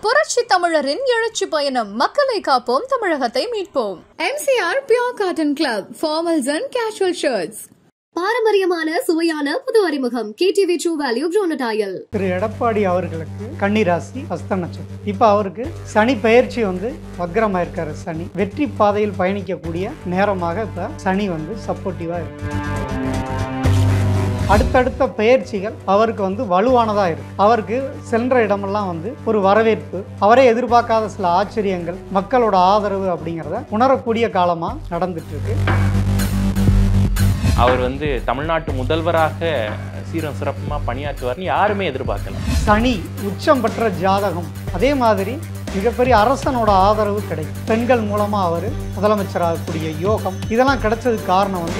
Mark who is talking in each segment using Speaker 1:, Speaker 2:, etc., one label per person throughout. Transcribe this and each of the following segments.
Speaker 1: புரட்சி தமிழரின் எழுச்சி பயணம். மக்களை காப்போம், தமிழகத்தை மீட்போம். MCR Pure Cotton Club, formals and casual shirts.
Speaker 2: பாரம்பரியமான சுவையான புது அறிமுகம் KTV True Value Bronatile.
Speaker 3: திரு எடப்பாடி அவர்களுக்கு கன்னிராசி ஹஸ்த நட்சத்திரம். இப்போ அவருக்கு சனி பெயர்ச்சி வக்ரமா இருக்காரு. சனி வெற்றி பாதையில் பயணிக்கக்கூடிய நேரமாக இப்ப சனி சப்போர்ட்டிவா இருக்கு. அடுத்தடுத்த பெயர்ச்சிகள் அவருக்கு வலுவானதா இருக்கு. அவருக்கு சென்ற இடமெல்லாம் ஒரு வரவேற்பு, அவரே எதிர்பார்க்காத சில ஆச்சரியங்கள், மக்களோட ஆதரவு அப்படிங்கிறத உணரக்கூடிய காலமா நடந்துட்டு இருக்கு.
Speaker 4: அவர் தமிழ்நாட்டு முதல்வராக சீரம் சிறப்புமா பணியாற்றுவார்னு யாருமே எதிர்பார்க்கல.
Speaker 3: சனி உச்சம் பெற்ற ஜாதகம், அதே மாதிரி மிகப்பெரிய அரசனோட ஆதரவு கிடைக்கும். பெண்கள் மூலமா அவர் முதலமைச்சராகக்கூடிய யோகம், இதெல்லாம் கிடைச்சதுக்கு காரணம்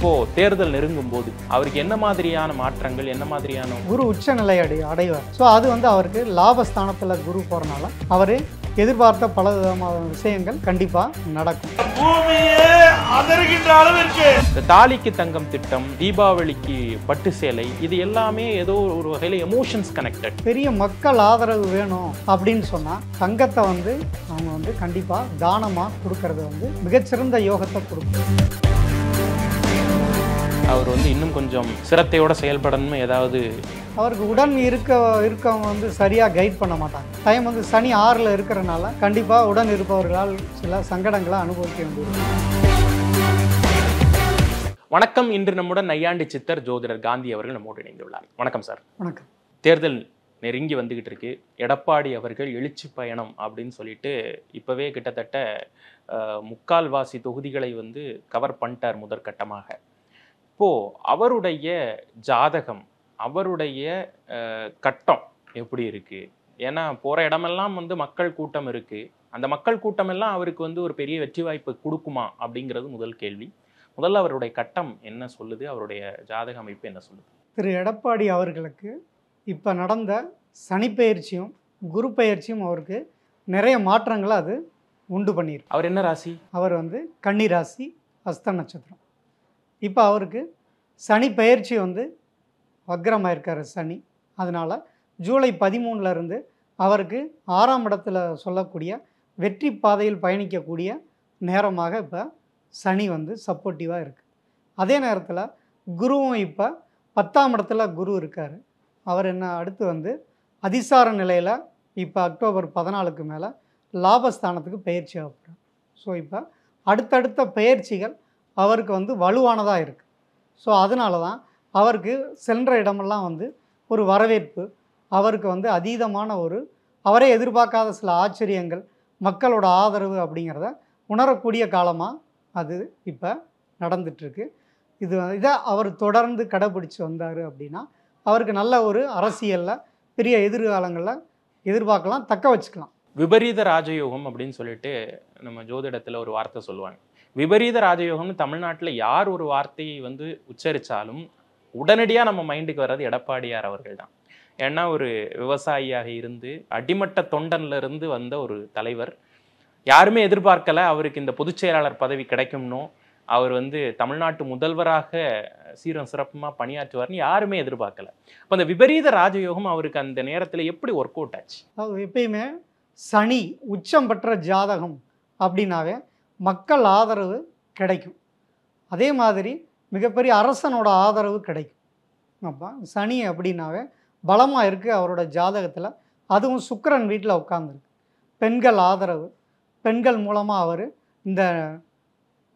Speaker 4: இப்போ தேர்தல் நெருங்கும் போது அவருக்கு என்ன மாதிரியான மாற்றங்கள், என்ன மாதிரியான
Speaker 3: குரு உச்சநிலை அடைவார். ஸோ அது அவருக்கு லாபஸ்தானத்துல குரு போறனால அவரு எதிர்பார்த்த பல விதமான விஷயங்கள் கண்டிப்பா நடக்கும்.
Speaker 4: இந்த தாலிக்கு தங்கம் திட்டம், தீபாவளிக்கு பட்டு சேலை, இது எல்லாமே ஏதோ ஒரு வகையில எமோஷன்ஸ் கனெக்டட்.
Speaker 3: பெரிய மக்கள் ஆதரவு வேணும் அப்படின்னு சொன்னா தங்கத்தை அவங்க கண்டிப்பா தானமா கொடுக்கறது மிகச்சிறந்த யோகத்தை கொடுக்கும்.
Speaker 4: அவர் இன்னும் கொஞ்சம் சிரத்தையோட செயல்படணும். ஏதாவது
Speaker 3: அவருக்கு உடன் இருக்கவங்க சரியா கைட் பண்ண மாட்டாங்க. டைம் சனி 6ல் இருக்கிறனால கண்டிப்பா உடன் இருப்பவர்களால் சில சங்கடங்களை அனுபவிக்க வேண்டியது.
Speaker 4: வணக்கம். இன்று நம்முடன் நையாண்டி சித்தர் ஜோதிடர் காந்தி அவர்கள் நம்மோடு இணைந்துள்ளார். வணக்கம் சார்.
Speaker 3: வணக்கம்.
Speaker 4: தேர்தல் நெருங்கி வந்துகிட்டு இருக்கு. எடப்பாடி அவர்கள் எழுச்சி பயணம் அப்படின்னு சொல்லிட்டு இப்பவே கிட்டத்தட்ட 3/4 தொகுதிகளை கவர் பண்ணிட்டார் முதற்கட்டமாக. இப்போ அவருடைய ஜாதகம், அவருடைய கட்டம் எப்படி இருக்கு? ஏன்னா போற இடமெல்லாம் மக்கள் கூட்டம் இருக்கு. அந்த மக்கள் கூட்டம் எல்லாம் அவருக்கு ஒரு பெரிய வெற்றி வாய்ப்பு கொடுக்குமா அப்படிங்கிறது முதல் கேள்வி. முதல்ல அவருடைய கட்டம் என்ன சொல்லுது, அவருடைய ஜாதக அமைப்பு என்ன சொல்லுது?
Speaker 3: திரு எடப்பாடி அவர்களுக்கு இப்போ நடந்த சனி பெயர்ச்சியும் குரு பெயர்ச்சியும் அவருக்கு நிறைய மாற்றங்களை அது உண்டு பண்ணியிருக்கு.
Speaker 4: அவர் என்ன ராசி?
Speaker 3: அவர் கன்னி ராசி, ஹஸ்த நட்சத்திரம். இப்போ அவருக்கு சனி பெயர்ச்சி வக்ரமாக இருக்கார் சனி. அதனால் ஜூலை 13 அவருக்கு 6ஆம் இடத்துல சொல்லக்கூடிய வெற்றி பாதையில் பயணிக்கக்கூடிய நேரமாக இப்போ சனி சப்போர்ட்டிவாக இருக்குது. அதே நேரத்தில் குருவும் இப்போ 10ஆம் இடத்துல குரு இருக்கார். அவர் என்ன அடுத்து அதிசார நிலையில் இப்போ அக்டோபர் 14க்கு மேலே லாபஸ்தானத்துக்கு பயிற்சி ஆகப்படுறார். ஸோ இப்போ அடுத்தடுத்த பயிற்சிகள் அவருக்கு வலுவானதாக இருக்குது. ஸோ அதனால தான் அவருக்கு சென்ற இடமெல்லாம் ஒரு வரவேற்பு, அவருக்கு அதீதமான அவரே எதிர்பார்க்காத சில ஆச்சரியங்கள், மக்களோட ஆதரவு அப்படிங்கிறத உணரக்கூடிய காலமாக அது இப்போ நடந்துட்டுருக்கு. இதை அவர் தொடர்ந்து கடைபிடிச்சு வந்தார் அப்படின்னா அவருக்கு நல்ல ஒரு அரசியலில் பெரிய எதிர்காலங்களில் எதிர்பார்க்கலாம், தக்க வச்சுக்கலாம்.
Speaker 4: விபரீத ராஜயோகம் அப்படின்னு சொல்லிட்டு நம்ம ஜோதிடத்தில் ஒரு வார்த்தை சொல்லுவாங்க. விபரீத ராஜயோகம்னு தமிழ்நாட்டில் யார் ஒரு வார்த்தையை உச்சரித்தாலும் உடனடியாக நம்ம மைண்டுக்கு வர்றது எடப்பாடியார் அவர்கள் தான். ஏன்னா ஒரு விவசாயியாக இருந்து அடிமட்ட தொண்டன்ல இருந்து வந்த ஒரு தலைவர். யாருமே எதிர்பார்க்கல அவருக்கு இந்த பொதுச் செயலாளர் பதவி கிடைக்கும்னோ, அவர் தமிழ்நாட்டு முதல்வராக சீரம் சிறப்புமா பணியாற்றுவார்னு யாருமே எதிர்பார்க்கல. அப்போ அந்த விபரீத ராஜயோகம் அவருக்கு அந்த நேரத்தில் எப்படி ஒர்க் அவுட் ஆச்சு?
Speaker 3: எப்பயுமே சனி உச்சம் பெற்ற ஜாதகம் அப்படின்னாவே மக்கள் ஆதரவு கிடைக்கும். அதே மாதிரி மிகப்பெரிய அரசனோட ஆதரவு கிடைக்கும். அப்போ சனி அப்படின்னாவே பலமாக இருக்குது அவரோட ஜாதகத்தில். அதுவும் சுக்கிரன் வீட்டில் உட்கார்ந்துருக்கு. பெண்கள் ஆதரவு, பெண்கள் மூலமாக அவர் இந்த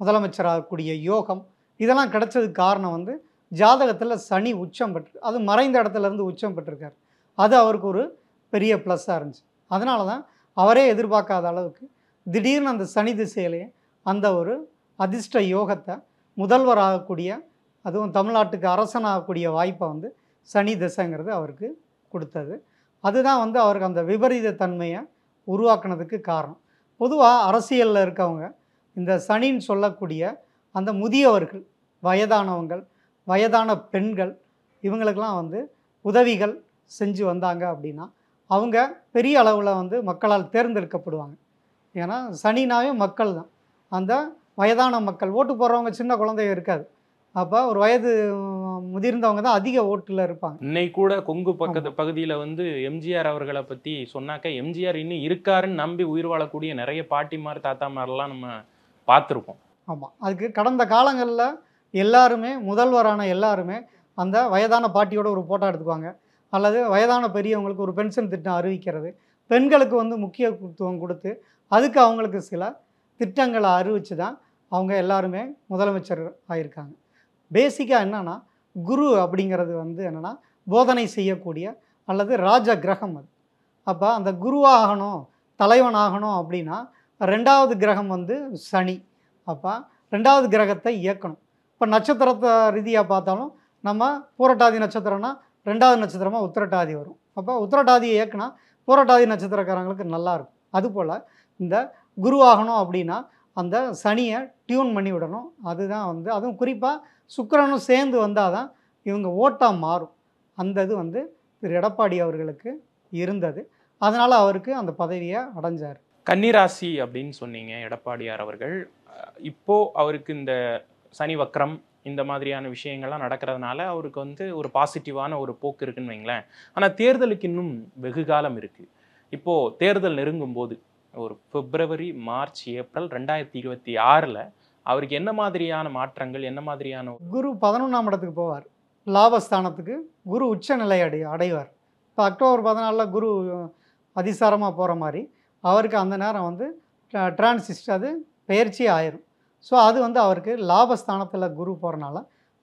Speaker 3: முதலமைச்சராகக்கூடிய யோகம், இதெல்லாம் கிடைச்சதுக்கு காரணம் ஜாதகத்தில் சனி உச்சம் பெற்று, அது மறைந்த இடத்துலேருந்து உச்சம் பெற்றிருக்கார். அது அவருக்கு ஒரு பெரிய ப்ளஸ்ஸாக இருந்துச்சு. அதனால தான் அவரே எதிர்பார்க்காத அளவுக்கு திடீர்னு அந்த சனி திசையிலேயே அந்த ஒரு அதிர்ஷ்ட யோகத்தை, முதல்வர் ஆகக்கூடிய, அதுவும் தமிழ்நாட்டுக்கு அரசனாகக்கூடிய வாய்ப்பை சனி திசைங்கிறது அவருக்கு கொடுத்தது. அதுதான் அவருக்கு அந்த விபரீத தன்மையை உருவாக்குனதுக்கு காரணம். பொதுவாக அரசியலில் இருக்கவங்க இந்த சனின்னு சொல்லக்கூடிய அந்த முதியவர்கள், வயதானவங்கள், வயதான பெண்கள், இவங்களுக்கெல்லாம் உதவிகள் செஞ்சு வந்தாங்க அப்படின்னா அவங்க பெரிய அளவில் மக்களால் தேர்ந்தெடுக்கப்படுவாங்க. ஏன்னா சனினாவே மக்கள் தான். அந்த வயதான மக்கள், ஓட்டு போடுறவங்க சின்ன குழந்தைங்க இருக்காது. அப்போ ஒரு வயது முதிர்ந்தவங்க தான் அதிக ஓட்டில் இருப்பாங்க.
Speaker 4: இன்னைக்கு கூட கொங்கு பகுதியில் வந்து எம்ஜிஆர் அவர்களை பற்றி சொன்னாக்க எம்ஜிஆர் இன்னும் இருக்காருன்னு நம்பி உயிர் வாழக்கூடிய நிறைய பாட்டிமார் தாத்தாமாரெல்லாம் நம்ம பார்த்துருக்கோம்.
Speaker 3: ஆமாம், அதுக்கு கடந்த காலங்களில் எல்லாருமே முதல்வரான எல்லாருமே அந்த வயதான பாட்டியோட ஒரு ஃபோட்டோ எடுத்துக்குவாங்க, அல்லது வயதான பெரியவங்களுக்கு ஒரு பென்ஷன் திட்டம் அறிவிக்கிறது, பெண்களுக்கு வந்து முக்கியத்துவம் கொடுத்து அதுக்கு அவங்களுக்கு சில திட்டங்களை அறிவித்து தான் அவங்க எல்லாருமே முதலமைச்சர் ஆகியிருக்காங்க. பேசிக்காக என்னென்னா குரு அப்படிங்கிறது வந்து என்னென்னா போதனை செய்யக்கூடிய அல்லது ராஜ கிரகம் அது. அப்போ அந்த குருவாகணும் தலைவன் ஆகணும் அப்படின்னா 2வது கிரகம் வந்து சனி. அப்போ 2வது கிரகத்தை இயக்கணும். இப்போ நட்சத்திரத்தை ரீதியாக பார்த்தாலும் நம்ம பூரட்டாதி நட்சத்திரம்னா 2வது நட்சத்திரமாக உத்திரட்டாதி வரும். அப்போ உத்திரட்டாதியை இயக்குனா பூரட்டாதி நட்சத்திரக்காரங்களுக்கு நல்லாயிருக்கும். அதுபோல் இந்த குருவாகணும் அப்படின்னா அந்த சனியை டியூன் பண்ணி விடணும். அதுதான் வந்து அதுவும் குறிப்பாக சுக்கிரனும் சேர்ந்து வந்தால் தான் இவங்க ஓட்டாக மாறும். அந்த இது வந்து திரு எடப்பாடி அவர்களுக்கு இருந்தது. அதனால் அவருக்கு அந்த பதவியை அடைஞ்சார்.
Speaker 4: கன்னிராசி அப்படின்னு சொன்னீங்க எடப்பாடியார் அவர்கள். இப்போது அவருக்கு இந்த சனி வக்ரம் இந்த மாதிரியான விஷயங்கள்லாம் நடக்கிறதுனால அவருக்கு வந்து ஒரு பாசிட்டிவான ஒரு போக்கு இருக்குன்னு வைங்களேன். ஆனால் தேர்தலுக்கு இன்னும் வெகு காலம் இருக்குது. இப்போது தேர்தல் நெருங்கும் போது ஒரு பிப்ரவரி, மார்ச், ஏப்ரல் 2026 அவருக்கு என்ன மாதிரியான மாற்றங்கள், என்ன மாதிரியான
Speaker 3: குரு 11ஆம் இடத்துக்கு போவார். லாபஸ்தானத்துக்கு குரு உச்சநிலை அடைவார். இப்போ அக்டோபர் 14 குரு அதிசாரமாக போகிற மாதிரி அவருக்கு அந்த நேரம் வந்து டிரான்சிஸ்ட் அது பயிற்சி ஆயிரும். ஸோ அது வந்து அவருக்கு லாபஸ்தானத்தில் குரு போகிறனால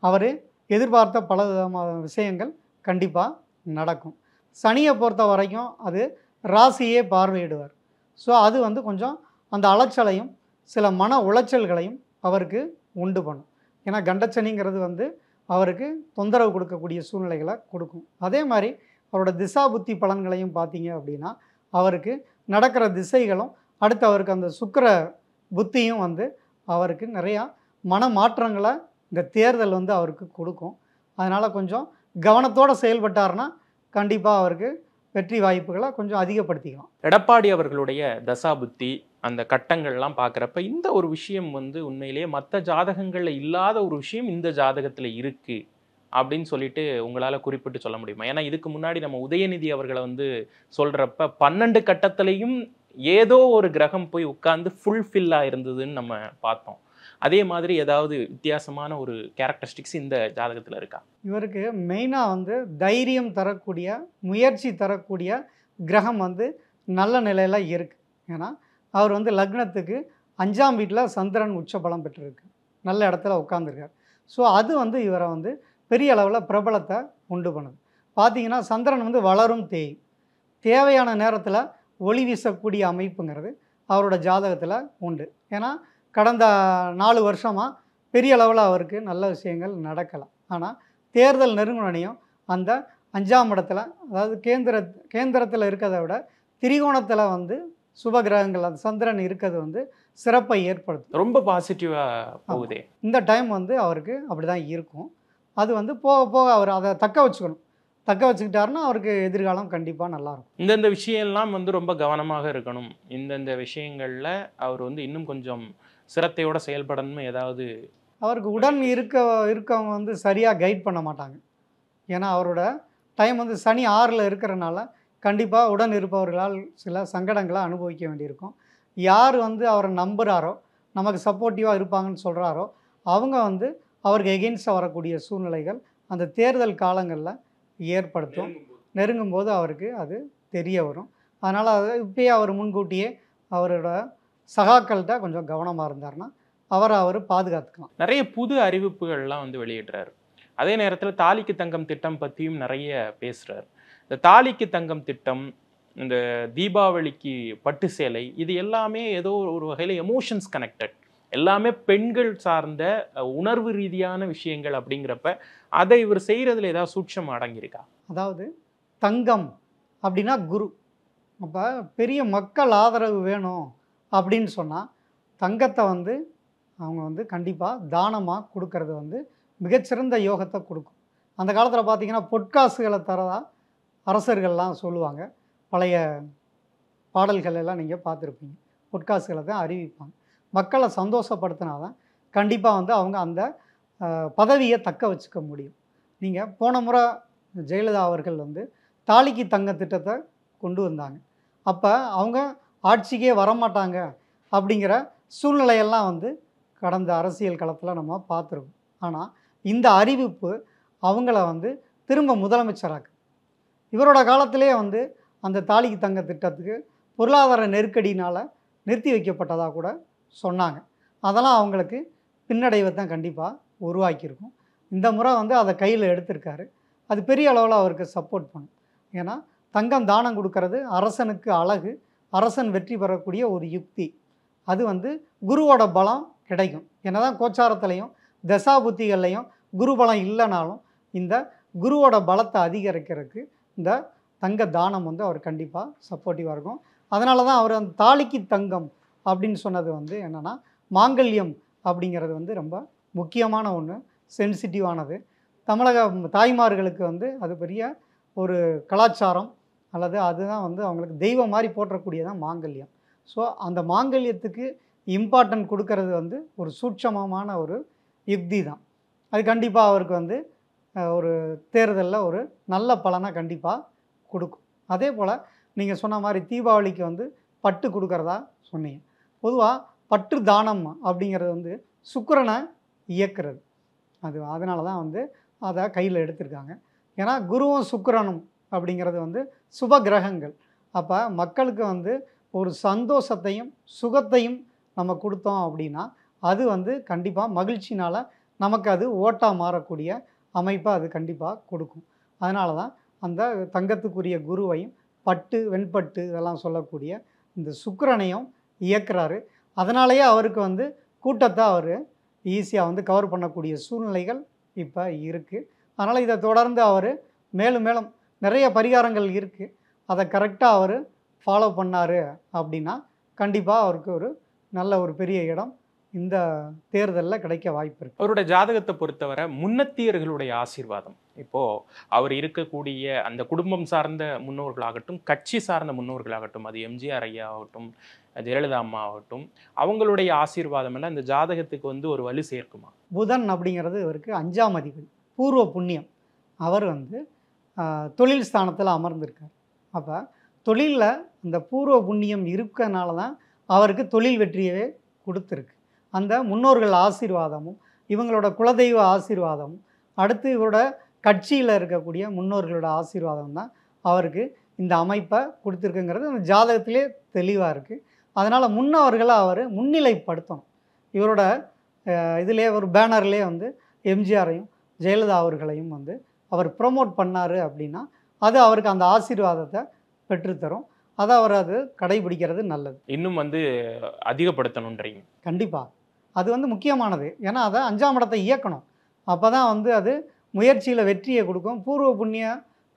Speaker 3: அவர் எதிர்பார்த்த பல விதமான விஷயங்கள் கண்டிப்பாக நடக்கும். சனியை பொறுத்த வரைக்கும் அது ராசியே பார்வையிடுவார். ஸோ அது வந்து கொஞ்சம் அந்த அலைச்சலையும் சில மன உளைச்சல்களையும் அவருக்கு உண்டு பண்ணும். ஏன்னா கண்டச்சனிங்கிறது வந்து அவருக்கு தொந்தரவு கொடுக்கக்கூடிய சூழ்நிலைகளை கொடுக்கும். அதே மாதிரி அவரோட திசா புத்தி பலன்களையும் பார்த்தீங்க அப்படின்னா அவருக்கு நடக்கிற திசைகளும் அடுத்து அவருக்கு அந்த சுக்கிர புத்தியும் வந்து அவருக்கு நிறையா மன மாற்றங்களை இந்த தேர்தல் வந்து அவருக்கு கொடுக்கும். அதனால் கொஞ்சம் கவனத்தோடு செயல்பட்டார்னா கண்டிப்பாக அவருக்கு வெற்றி வாய்ப்புகளை கொஞ்சம் அதிகப்படுத்திக்கலாம்.
Speaker 4: எடப்பாடி அவர்களுடைய தசா புத்தி அந்த கட்டங்கள்லாம் பார்க்குறப்ப இந்த ஒரு விஷயம் வந்து உண்மையிலேயே மற்ற ஜாதகங்களில் இல்லாத ஒரு விஷயம் இந்த ஜாதகத்தில் இருக்குது அப்படின்னு சொல்லிட்டு உங்களால் குறிப்பிட்டு சொல்ல முடியுமா? ஏன்னா இதுக்கு முன்னாடி நம்ம உதயநிதி அவர்களை வந்து சொல்கிறப்ப 12 கட்டத்திலையும் ஏதோ ஒரு கிரகம் போய் உட்கார்ந்து ஃபுல்ஃபில்லாக இருந்ததுன்னு நம்ம பார்த்தோம். அதே மாதிரி ஏதாவது வித்தியாசமான ஒரு கேரக்டரிஸ்டிக்ஸ் இந்த ஜாதகத்தில் இருக்கா?
Speaker 3: இவருக்கு மெயினாக வந்து தைரியம் தரக்கூடிய, முயற்சி தரக்கூடிய கிரகம் வந்து நல்ல நிலையில் இருக்குது. ஏன்னா அவர் வந்து லக்னத்துக்கு 5ஆம் வீட்டில் சந்திரன் உச்ச பலம் பெற்றிருக்கு, நல்ல இடத்துல உட்காந்துருக்கார். ஸோ அது வந்து இவரை வந்து பெரிய அளவில் பிரபலத்தை உண்டு பண்ணுது. பார்த்திங்கன்னா சந்திரன் வந்து வளரும் தேவையான நேரத்தில் ஒளி வீசக்கூடிய அமைப்புங்கிறது அவரோட ஜாதகத்தில் உண்டு. ஏன்னா கடந்த 4 வருஷமாக பெரிய அளவில் அவருக்கு நல்ல விஷயங்கள் நடக்கலை. ஆனால் தேர்தல் நெருங்குனையும் அந்த 5ஆம் இடத்துல, அதாவது கேந்திரத்தில் இருக்கிறத விட திரிகோணத்தில் வந்து சுபகிரகங்கள் அந்த சந்திரன் இருக்கிறது வந்து சிறப்பை ஏற்படுத்தும்.
Speaker 4: ரொம்ப பாசிட்டிவாக போகுதே.
Speaker 3: இந்த டைம் வந்து அவருக்கு அப்படி தான் இருக்கும். அது வந்து போக போக அவர் அதை தக்க வச்சுக்கிட்டாருன்னா அவருக்கு எதிர்காலம் கண்டிப்பாக நல்லாயிருக்கும்.
Speaker 4: இந்தந்த விஷயம்லாம் வந்து ரொம்ப கவனமாக இருக்கணும், இந்தந்த விஷயங்களில் அவர் வந்து இன்னும் கொஞ்சம் சிரத்தையோடு செயல்படணும்னு ஏதாவது
Speaker 3: அவருக்கு உடன் இருக்கவங்க வந்து சரியாக கைட் பண்ண மாட்டாங்க. ஏன்னா அவரோட டைம் வந்து சனி 6ல் இருக்கிறனால கண்டிப்பாக உடன் இருப்பவர்களால் சில சங்கடங்களை அனுபவிக்க வேண்டியிருக்கும். யார் வந்து அவரை நம்புகிறாரோ, நமக்கு சப்போர்ட்டிவாக இருப்பாங்கன்னு சொல்கிறாரோ அவங்க வந்து அவருக்கு எகெயின்ஸ்டாக வரக்கூடிய சூழ்நிலைகள் அந்த தேர்தல் காலங்களில் ஏற்படுத்தும். நெருங்கும் போது அவருக்கு அது தெரிய வரும். அதனால் அதை இப்பயே அவர் முன்கூட்டியே அவரோட சகாக்கள்கிட்ட கொஞ்சம் கவனமாக இருந்தார்னா அவர் பாதுகாத்துக்கலாம்.
Speaker 4: நிறைய புது அறிவிப்புகள்லாம் வந்து வெளியிடுறாரு. அதே நேரத்தில் தாலிக்கு தங்கம் திட்டம் பற்றியும் நிறைய பேசுகிறார். இந்த தாலிக்கு தங்கம் திட்டம், இந்த தீபாவளிக்கு பட்டு சேலை, இது எல்லாமே ஏதோ ஒரு வகையில் எமோஷன்ஸ் கனெக்டட், எல்லாமே பெண்கள் சார்ந்த உணர்வு ரீதியான விஷயங்கள். அப்படிங்கிறப்ப அதை இவர் செய்கிறதுல ஏதாவது சூட்சம் அடங்கியிருக்கா?
Speaker 3: அதாவது தங்கம் அப்படின்னா குரு. அப்போ பெரிய மக்கள் ஆதரவு வேணும் அப்படின்னு சொன்னால் தங்கத்தை வந்து அவங்க வந்து கண்டிப்பாக தானமாக கொடுக்கறது வந்து மிகச்சிறந்த யோகத்தை கொடுக்கும். அந்த காலத்தில் பார்த்திங்கன்னா பொற்காசுகளை தரதா அரசர்கள்லாம் சொல்லுவாங்க. பழைய பாடல்கள் எல்லாம் நீங்கள் பார்த்துருப்பீங்க. பொற்காசுகளை தான் அறிவிப்பாங்க. மக்களை சந்தோஷப்படுத்தினா தான் கண்டிப்பாக வந்து அவங்க அந்த பதவியை தக்க வச்சுக்க முடியும். நீங்கள் போன முறை ஜெயலலிதா அவர்கள் வந்து தாலிக்கு தங்க திட்டத்தை கொண்டு வந்தாங்க. அப்போ அவங்க ஆட்சிக்கே வரமாட்டாங்க அப்படிங்கிற சூழ்நிலையெல்லாம் வந்து கடந்த அரசியல் களத்தில் நம்ம பார்த்துருக்கோம். ஆனால் இந்த அறிவிப்பு அவங்கள வந்து திரும்ப முதலமைச்சராக்கு. இவரோட காலத்திலே வந்து அந்த தாலிக்கு தங்க திட்டத்துக்கு பொருளாதார நெருக்கடினால் நிறுத்தி வைக்கப்பட்டதாக கூட சொன்னாங்க. அதெல்லாம் அவங்களுக்கு பின்னடைவை தான் கண்டிப்பாக உருவாக்கியிருக்கும். இந்த முறை வந்து அதை கையில் எடுத்திருக்காரு. அது பெரிய அளவில் அவருக்கு சப்போர்ட் பண்ணும். ஏன்னா தங்கம் தானம் கொடுக்கறது அரசனுக்கு அழகு, அரசன் வெற்றி பெறக்கூடிய ஒரு யுக்தி. அது வந்து குருவோட பலம் கிடைக்கும். என்னதான் கோச்சாரத்துலேயும் தசாபுத்திகள்லையும் குரு பலம் இல்லைனாலும் இந்த குருவோட பலத்தை அதிகரிக்கிறதுக்கு இந்த தங்க தானம் வந்து அவர் கண்டிப்பாக சப்போர்ட்டிவாக இருக்கும். அதனால தான் அவர் அந்த தாலிக்கு தங்கம் அப்படின்னு சொன்னது வந்து என்னென்னா, மாங்கல்யம் அப்படிங்கிறது வந்து ரொம்ப முக்கியமான ஒன்று, சென்சிட்டிவானது. தமிழக தாய்மார்களுக்கு வந்து அது பெரிய ஒரு கலாச்சாரம், அல்லது அதுதான் வந்து அவங்களுக்கு தெய்வம் மாதிரி போற்றக்கூடியதான் மாங்கல்யம். ஸோ அந்த மாங்கல்யத்துக்கு இம்பார்ட்டன்ட் கொடுக்கறது வந்து ஒரு சூட்சமமான ஒரு யுக்தி தான். அது கண்டிப்பாக அவருக்கு வந்து ஒரு தேர்தலில் ஒரு நல்ல பலனை கண்டிப்பாக கொடுக்கும். அதே போல் நீங்கள் சொன்ன மாதிரி தீபாவளிக்கு வந்து பட்டு கொடுக்குறதா சொன்னீங்க. பொதுவாக பட்டு தானம் அப்படிங்கிறது வந்து சுக்கிரனை இயக்கிறது. அதனால தான் வந்து அதை கையில் எடுத்திருக்காங்க. ஏன்னா குருவும் சுக்கிரனும் அப்படிங்கிறது வந்து சுப கிரகங்கள். அப்போ மக்களுக்கு வந்து ஒரு சந்தோஷத்தையும் சுகத்தையும் நம்ம கொடுத்தோம் அப்படின்னா அது வந்து கண்டிப்பாக மகிழ்ச்சினால் நமக்கு அது ஓட்டாக மாறக்கூடிய அமைப்பை அது கண்டிப்பாக கொடுக்கும். அதனால தான் அந்த தங்கத்துக்குரிய குருவையும் பட்டு வெண்பட்டு இதெல்லாம் சொல்லக்கூடிய இந்த சுக்கிரனையும் இயக்குறாரு. அதனாலேயே அவருக்கு வந்து கூட்டத்தை அவர் ஈஸியாக வந்து கவர் பண்ணக்கூடிய சூழ்நிலைகள் இப்போ இருக்குது. அதனால் இதை தொடர்ந்து அவர் மேலும் மேலும் நிறைய பரிகாரங்கள் இருக்குது, அதை கரெக்டாக அவர் ஃபாலோ பண்ணார் அப்படின்னா கண்டிப்பாக அவருக்கு ஒரு நல்ல ஒரு பெரிய இடம் இந்த தேர்தலில் கிடைக்க வாய்ப்பு இருக்குது.
Speaker 4: அவருடைய ஜாதகத்தை பொறுத்தவரை முன்னத்தியர்களுடைய ஆசீர்வாதம், இப்போது அவர் இருக்கக்கூடிய அந்த குடும்பம் சார்ந்த முன்னோர்களாகட்டும், கட்சி சார்ந்த முன்னோர்களாகட்டும், அது எம்ஜிஆர் ஐயா ஆகட்டும், ஜெயலலிதா அம்மா ஆகட்டும், அவங்களுடைய ஆசீர்வாதம் எல்லாம் இந்த ஜாதகத்துக்கு வந்து ஒரு வலு சேர்க்குமா?
Speaker 3: புதன் அப்படிங்கிறது இவருக்கு 5ஆம் அதிபதி, பூர்வ புண்ணியம். அவர் வந்து தொழில் ஸ்தானத்தில் அமர்ந்திருக்கார். அப்போ தொழிலில் இந்த பூர்வ புண்ணியம் இருக்கனால தான் அவருக்கு தொழில் வெற்றியவே கொடுத்துருக்கு. அந்த முன்னோர்கள் ஆசீர்வாதமும் இவங்களோட குலதெய்வ ஆசீர்வாதமும் அடுத்து இவரோட கட்சியில் இருக்கக்கூடிய முன்னோர்களோட ஆசீர்வாதம் தான் அவருக்கு இந்த அமைப்பை கொடுத்துருக்குங்கிறது அந்த ஜாதகத்திலே தெளிவாக இருக்குது. அதனால் முன்னவர்களை அவர் முன்னிலைப்படுத்தணும். இவரோட இதிலே ஒரு பேனர்லேயே வந்து எம்ஜிஆரையும் ஜெயலலிதா அவர்களையும் வந்து அவர் ப்ரொமோட் பண்ணார் அப்படின்னா அது அவருக்கு அந்த ஆசீர்வாதத்தை பெற்றுத்தரும். அதை அவர் அது கடைபிடிக்கிறது நல்லது.
Speaker 4: இன்னும் வந்து அதிகப்படுத்தணுன்றீங்க?
Speaker 3: கண்டிப்பாக அது வந்து முக்கியமானது. ஏன்னா அதை 5ஆம் இடத்தை இயக்கணும். அப்போ தான் வந்து அது முயற்சியில் வெற்றியை கொடுக்கும். பூர்வ புண்ணிய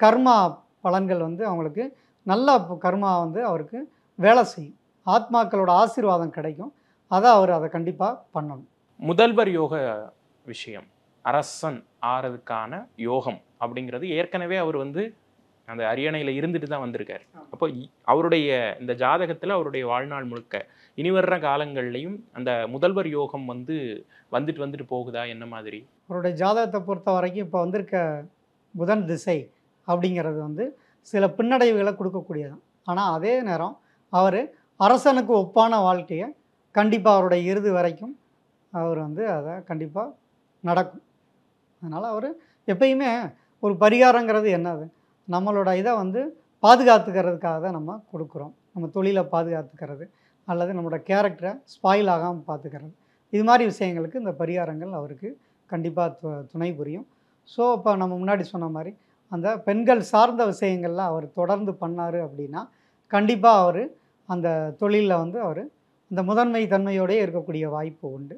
Speaker 3: கர்மா பலன்கள் வந்து அவங்களுக்கு நல்ல கர்மா வந்து அவருக்கு வேலை செய்யும். ஆத்மாக்களோட ஆசீர்வாதம் கிடைக்கும். அதை கண்டிப்பாக பண்ணணும்.
Speaker 4: முதல்வர் யோக விஷயம், அரசன் ஆறதுக்கான யோகம் அப்படிங்கிறது ஏற்கனவே அவர் வந்து அந்த அரியணையில் இருந்துட்டு தான் வந்திருக்காரு. அப்போ அவருடைய இந்த ஜாதகத்தில் அவருடைய வாழ்நாள் முழுக்க இனி வர்ற காலங்கள்லையும் அந்த முதல்வர் யோகம் வந்து வந்துட்டு போகுதா, என்ன மாதிரி?
Speaker 3: அவருடைய ஜாதகத்தை பொறுத்த வரைக்கும் இப்போ வந்திருக்க புதன் திசை அப்படிங்கிறது வந்து சில பின்னடைவுகளை கொடுக்கக்கூடியதான். ஆனால் அதே நேரம் அவர் அரசனுக்கு ஒப்பான வாழ்க்கையை கண்டிப்பாக அவருடைய இறுதி வரைக்கும் அவர் வந்து அதை கண்டிப்பாக நடக்கும். அதனால் அவர் எப்பயுமே ஒரு பரிகாரங்கிறது என்னது, நம்மளோட இதை வந்து பாதுகாத்துக்கிறதுக்காக தான் நம்ம கொடுக்குறோம். நம்ம தொழிலை பாதுகாத்துக்கிறது அல்லது நம்மளோட கேரக்டரை ஸ்பாயில் ஆகாமல் பார்த்துக்கிறது, இது மாதிரி விஷயங்களுக்கு இந்த பரிகாரங்கள் அவருக்கு கண்டிப்பாக துணை புரியும். ஸோ இப்போ நம்ம முன்னாடி சொன்ன மாதிரி அந்த பெண்கள் சார்ந்த விஷயங்கள்லாம் அவர் தொடர்ந்து பண்ணார் அப்படின்னா கண்டிப்பாக அவர் அந்த தொழிலில் வந்து அவர் அந்த முதன்மை தன்மையோடயே இருக்கக்கூடிய வாய்ப்பு உண்டு.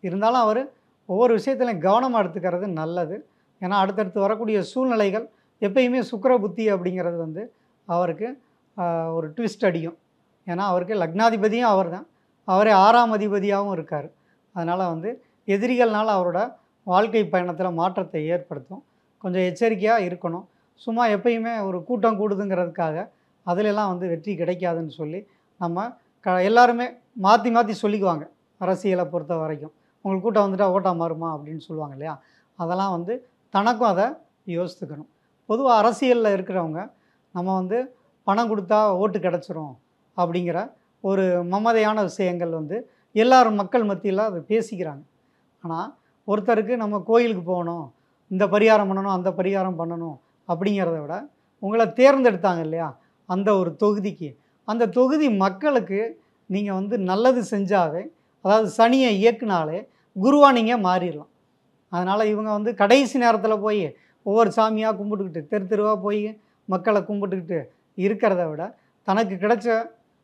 Speaker 3: இருந்தாலும் அவர் ஒவ்வொரு விஷயத்துலையும் கவனமாக எடுத்துக்கிறது நல்லது. ஏன்னா அடுத்தடுத்து வரக்கூடிய சூழ்நிலைகள் எப்பயுமே சுக்கிர புத்தி அப்படிங்கிறது வந்து அவருக்கு ஒரு ட்விஸ்ட் அடிக்கும். ஏன்னா அவருக்கு லக்னாதிபதியும் அவர் தான், அவரே 6ஆம் அதிபதியாகவும் இருக்கார். அதனால் வந்து எதிரிகள்னால் அவரோட வாழ்க்கை பயணத்தில் மாற்றத்தை ஏற்படுத்தும். கொஞ்சம் எச்சரிக்கையாக இருக்கணும். சும்மா எப்பயுமே ஒரு கூட்டம் கூடுதுங்கிறதுக்காக அதிலெல்லாம் வந்து வெற்றி கிடைக்காதுன்னு சொல்லி நம்ம எல்லாருமே மாற்றி மாற்றி சொல்லிக்குவாங்க. அரசியலை பொறுத்த வரைக்கும் உங்களுக்கு கூட்டம் வந்துட்டால் ஓட்டாக மாறுமா அப்படின்னு சொல்லுவாங்க இல்லையா. அதெல்லாம் வந்து தனக்கும் அதை யோசித்துக்கணும். பொதுவாக அரசியலில் இருக்கிறவங்க நம்ம வந்து பணம் கொடுத்தா ஓட்டு கிடச்சிரும் அப்படிங்கிற ஒரு மமதையான விஷயங்கள் வந்து எல்லாரும் மக்கள் மத்தியில் அதை பேசிக்கிறாங்க. ஆனால் ஒருத்தருக்கு நம்ம கோயிலுக்கு போகணும், இந்த பரிகாரம் பண்ணணும், அந்த பரிகாரம் பண்ணணும் அப்படிங்கிறத விட உங்களை தேர்ந்தெடுத்தாங்க இல்லையா, அந்த ஒரு தொகுதிக்கு, அந்த தொகுதி மக்களுக்கு நீங்கள் வந்து நல்லது செஞ்சாவே, அதாவது சனியை இயக்குனாலே குருவாக நீங்கள் மாறிடலாம். அதனால் இவங்க வந்து கடைசி நேரத்தில் போய் ஒவ்வொரு சாமியாக கும்பிட்டுக்கிட்டு தெரு தெருவாக போய் மக்களை கும்பிட்டுக்கிட்டு இருக்கிறத விட தனக்கு கிடைச்ச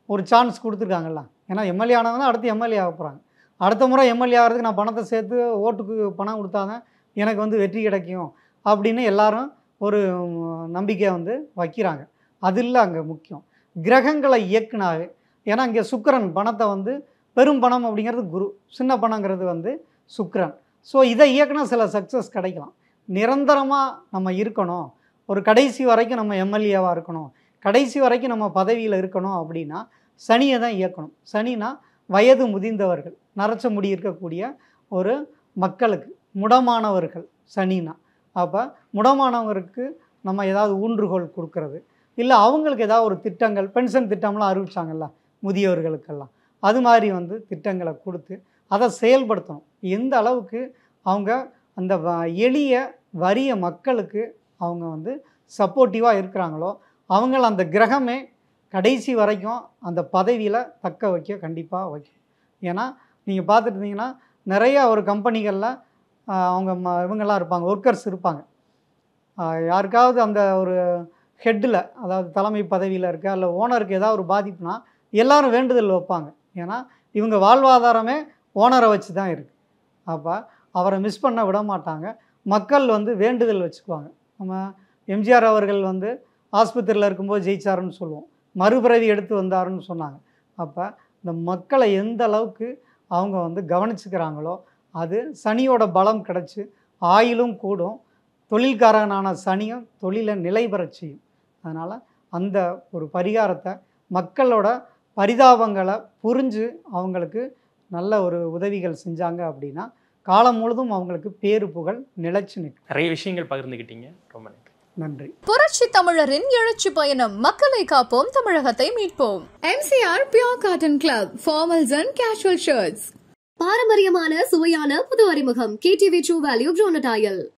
Speaker 3: ஒரு சான்ஸ் கொடுத்துருக்காங்கல்ல. ஏன்னா எம்எல்ஏ ஆனவங்க தான் அடுத்து எம்எல்ஏ ஆக போகிறாங்க. அடுத்த முறை எம்எல்ஏ ஆகிறதுக்கு நான் பணத்தை சேர்த்து ஓட்டுக்கு பணம் கொடுத்தாதான் எனக்கு வந்து வெற்றி கிடைக்கும் அப்படின்னு எல்லாரும் ஒரு நம்பிக்கையை வந்து வைக்கிறாங்க. அது இல்லை அங்கே முக்கியம். கிரகங்களை இயக்குனாவே, ஏன்னா இங்கே சுக்கிரன் பணத்தை வந்து பெரும் பணம் அப்படிங்கிறது குரு, சின்ன பணங்கிறது வந்து சுக்கிரன். ஸோ இதை இயக்குனா சில சக்ஸஸ் கிடைக்கலாம். நிரந்தரமாக நம்ம இருக்கணும், ஒரு கடைசி வரைக்கும் நம்ம எம்எல்ஏவாக இருக்கணும், கடைசி வரைக்கும் நம்ம பதவியில் இருக்கணும் அப்படின்னா சனியை தான் இயக்கணும். சனினா வயது முதிர்ந்தவர்கள், நரைச்ச முடி இருக்கக்கூடிய ஒரு மக்களுக்கு, முடமானவர்கள் சனினா. அப்போ முடமானவருக்கு நம்ம ஏதாவது ஊன்றுகோல் கொடுக்கறது, இல்லை அவங்களுக்கு ஏதாவது ஒரு திட்டங்கள், பென்ஷன் திட்டம்லாம் அறிவிச்சாங்கல்ல முதியவர்களுக்கெல்லாம், அது மாதிரி வந்து திட்டங்களை கொடுத்து அதை செயல்படுத்தணும். எந்த அளவுக்கு அவங்க அந்த எளிய வறிய மக்களுக்கு அவங்க வந்து சப்போர்ட்டிவாக இருக்கிறாங்களோ அவங்கள அந்த கிரகமே கடைசி வரைக்கும் அந்த பதவியில் தக்க வைக்க கண்டிப்பாக வைக்கும். ஏன்னா நீங்கள் பார்த்துட்டு இருந்தீங்கன்னா நிறையா ஒரு கம்பெனிகளில் அவங்க இவங்கெல்லாம் இருப்பாங்க, ஒர்க்கர்ஸ் இருப்பாங்க. யாருக்காவது அந்த ஒரு ஹெட்டில், அதாவது தலைமை பதவியில் இருக்க இல்லை ஓனருக்கு ஏதாவது ஒரு பாதிப்புனா எல்லோரும் வேண்டுதல் வைப்பாங்க. ஏன்னா இவங்க வாழ்வாதாரமே ஓனரை வச்சு தான் இருக்குது. அப்போ அவரை மிஸ் பண்ண விட மாட்டாங்க. மக்கள் வந்து வேண்டுதல் வச்சுக்குவாங்க. நம்ம எம்ஜிஆர் அவர்கள் வந்து ஆஸ்பத்திரியில் இருக்கும்போது ஜெயிச்சாருன்னு சொல்லுவோம், மறுபிறவி எடுத்து வந்தாருன்னு சொன்னாங்க. அப்போ இந்த மக்களை எந்த அளவுக்கு அவங்க வந்து கவனிச்சுக்கிறாங்களோ அது சனியோட பலம் கிடச்சி ஆயிலும் கூடும், தொழில்காரனான சனியும் தொழிலை நிலை பெற செய்யும். அதனால் அந்த ஒரு பரிகாரத்தை மக்களோட பரிதாபங்களை புரிஞ்சு அவங்களுக்கு நல்ல ஒரு உதவிகள் செஞ்சாங்க அப்படின்னா காலம் முழுதும் அவங்களுக்கு பேரு புகழ் நிலைச்சு நிற்கும்.
Speaker 4: நிறைய விஷயங்கள் பகிர்ந்துக்கிட்டீங்க, ரொம்ப நன்றி.
Speaker 3: நன்றி.
Speaker 1: புரட்சி தமிழரின் எழுச்சி பயணம். மக்களை காப்போம், தமிழகத்தை மீட்போம். MCR pure cotton club, formals and casual shirts.
Speaker 2: பாரம்பரியமான சுவையான புது அறிமுகம் KTV True Value Bronadile.